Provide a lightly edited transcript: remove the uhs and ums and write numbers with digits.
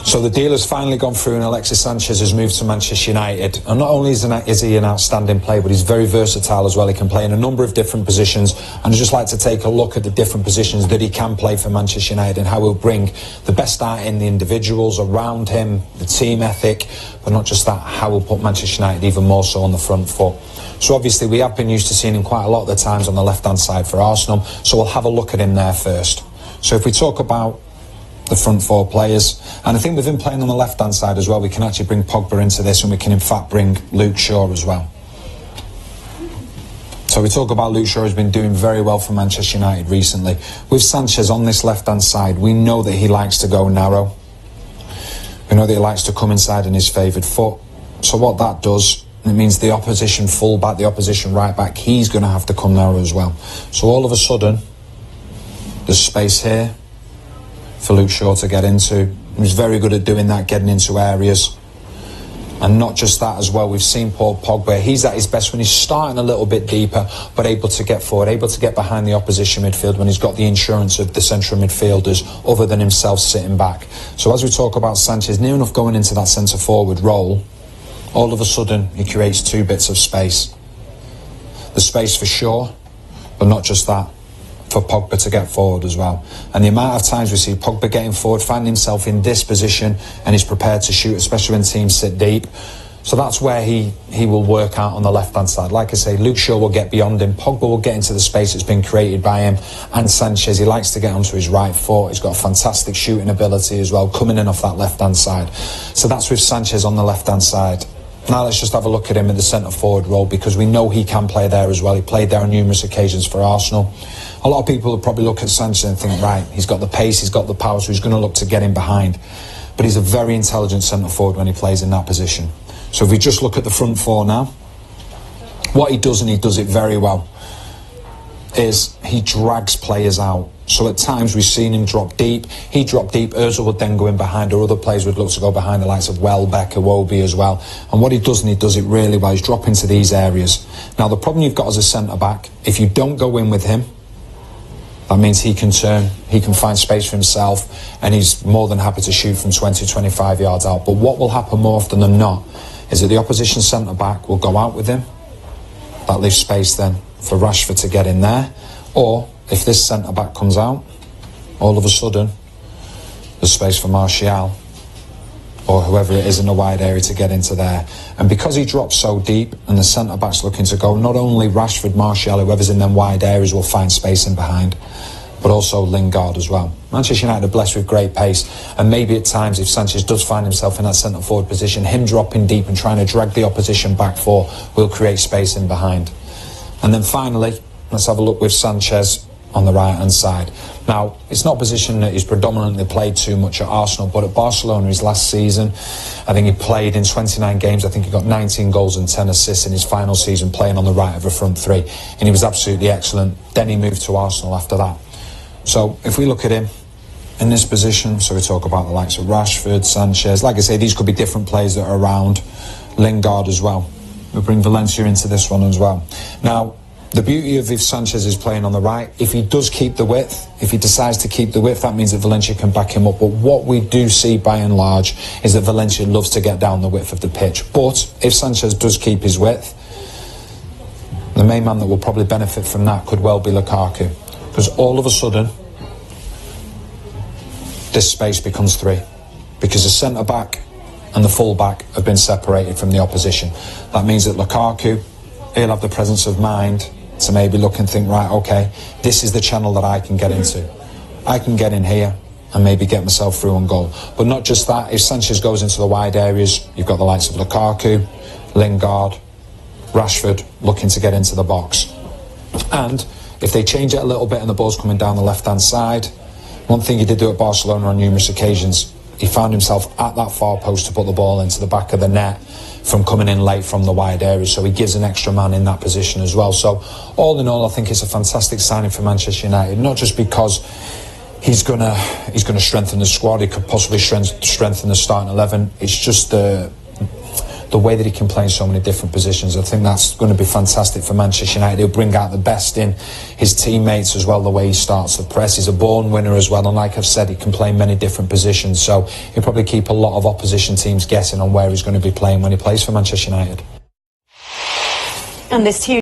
So the deal has finally gone through and Alexis Sanchez has moved to Manchester United. And not only is he an outstanding player, but he's very versatile as well. He can play in a number of different positions. And I'd just like to take a look at the different positions that he can play for Manchester United and how he'll bring the best out in the individuals around him, the team ethic, but not just that, how he'll put Manchester United even more so on the front foot. So obviously we have been used to seeing him quite a lot of the times on the left-hand side for Arsenal. So we'll have a look at him there first. So if we talk about the front four players, and I think with him playing on the left hand side as well, we can actually bring Pogba into this, and we can in fact bring Luke Shaw as well. So we talk about Luke Shaw, who's been doing very well for Manchester United recently. With Sanchez on this left hand side, we know that he likes to go narrow. We know that he likes to come inside in his favoured foot. So what that does, it means the opposition full back, the opposition right back, he's going to have to come narrow as well. So all of a sudden there's space here for Luke Shaw to get into. He's very good at doing that, getting into areas. And not just that as well, we've seen Paul Pogba, he's at his best when he's starting a little bit deeper, but able to get forward, able to get behind the opposition midfield when he's got the insurance of the central midfielders other than himself sitting back. So as we talk about Sanchez, near enough going into that centre forward role, all of a sudden he creates two bits of space. The space for Shaw, but not just that, for Pogba to get forward as well. And the amount of times we see Pogba getting forward, finding himself in this position, and he's prepared to shoot, especially when teams sit deep. So that's where he will work out on the left-hand side. Like I say, Luke Shaw will get beyond him, Pogba will get into the space that's been created by him, and Sanchez, he likes to get onto his right foot. He's got a fantastic shooting ability as well, coming in off that left-hand side. So that's with Sanchez on the left-hand side. Now let's just have a look at him in the centre-forward role, because we know he can play there as well. He played there on numerous occasions for Arsenal. A lot of people will probably look at Sanchez and think, right, he's got the pace, he's got the power, so he's going to look to get in behind. But he's a very intelligent centre-forward when he plays in that position. So if we just look at the front four now, what he does, and he does it very well, is he drags players out. So at times we've seen him drop deep. He dropped deep, Ozil would then go in behind, or other players would look to go behind, the likes of Welbeck, Iwobi as well. And what he does, and he does it really well, he's drop into these areas. Now the problem you've got as a centre-back, if you don't go in with him, that means he can turn, he can find space for himself, and he's more than happy to shoot from 20, 25 yards out. But what will happen more often than not is that the opposition centre-back will go out with him. That leaves space then for Rashford to get in there. Or if this centre-back comes out, all of a sudden there's space for Martial or whoever it is in the wide area to get into there. And because he drops so deep and the centre-back's looking to go, not only Rashford, Martial, whoever's in them wide areas will find space in behind, but also Lingard as well. Manchester United are blessed with great pace, and maybe at times if Sanchez does find himself in that centre-forward position, him dropping deep and trying to drag the opposition back four will create space in behind. And then finally, let's have a look with Sanchez on the right-hand side. Now, it's not a position that he's predominantly played too much at Arsenal, but at Barcelona his last season, I think he played in 29 games. I think he got 19 goals and 10 assists in his final season playing on the right of a front three, and he was absolutely excellent. Then he moved to Arsenal after that. So if we look at him in this position, so we talk about the likes of Rashford, Sanchez, like I say, these could be different players that are around, Lingard as well. We'll bring Valencia into this one as well. Now, the beauty of if Sanchez is playing on the right, if he does keep the width, if he decides to keep the width, that means that Valencia can back him up. But what we do see by and large is that Valencia loves to get down the width of the pitch. But if Sanchez does keep his width, the main man that will probably benefit from that could well be Lukaku. Because all of a sudden, this space becomes three. Because the centre-back and the full-back have been separated from the opposition. That means that Lukaku, he'll have the presence of mind to maybe look and think, right, okay, this is the channel that I can get into. I can get in here and maybe get myself through on goal. But not just that, if Sanchez goes into the wide areas, you've got the likes of Lukaku, Lingard, Rashford looking to get into the box. And if they change it a little bit and the ball's coming down the left-hand side, one thing he did do at Barcelona on numerous occasions, he found himself at that far post to put the ball into the back of the net from coming in late from the wide area, so he gives an extra man in that position as well. So all in all, I think it's a fantastic signing for Manchester United, not just because he's gonna strengthen the squad, he could possibly strengthen the starting 11. It's just the the way that he can play in so many different positions. I think that's going to be fantastic for Manchester United. He'll bring out the best in his teammates as well, the way he starts the press. He's a born winner as well, and like I've said, he can play in many different positions, so he'll probably keep a lot of opposition teams guessing on where he's going to be playing when he plays for Manchester United. And this huge